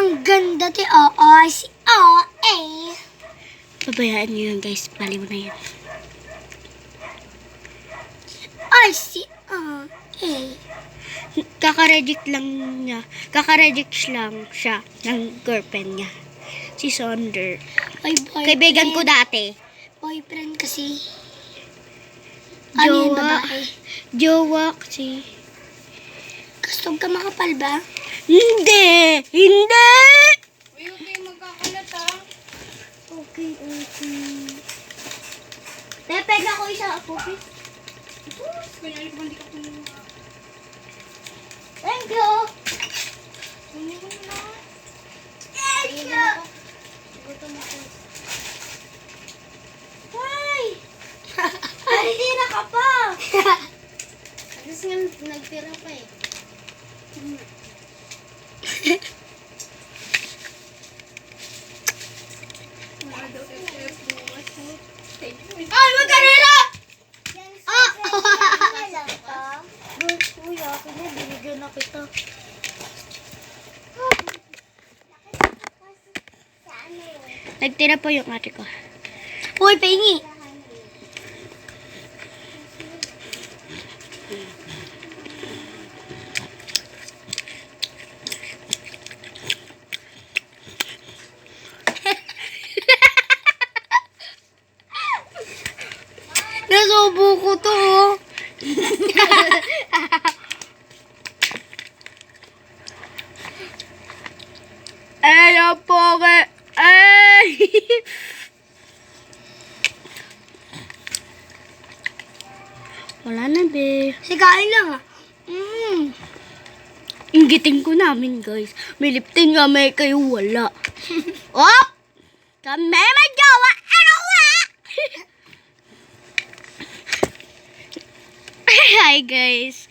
Ang ganda ti Oo, si O-A. Pabayaan nyo yun guys, baliw na yan. Ay, si O-A. Kaka-reject lang siya ng girlfriend niya. Si Sonder. Ay, boyfriend. Kaibigan ko dati. Boyfriend kasi. Ano yun, babae? Jowa kasi. Gusto ka makapal ba? Hindi! Hindi! Uy, huwag kayong magkakalat ha. Okay. Tepeg ako isa. Okay. Kanyari pa hindi ka pumunta. Thank you. Kunin mo na. Thank you. Gutom ako. Ay! Tira ka pa. Tapos nga nagtira pa eh. Ay, magkarira! Kuya, binibigyan na kita. Nagtira po yung ate ko. Uy, pahingi. Nasubo ko to oh. Ano po ka? Ay! Wala na be. Sigain lang ah. Inggitin ko namin guys. May liptin nga may kayo wala. Oh! Kami may jowa! Ano nga? Hi guys.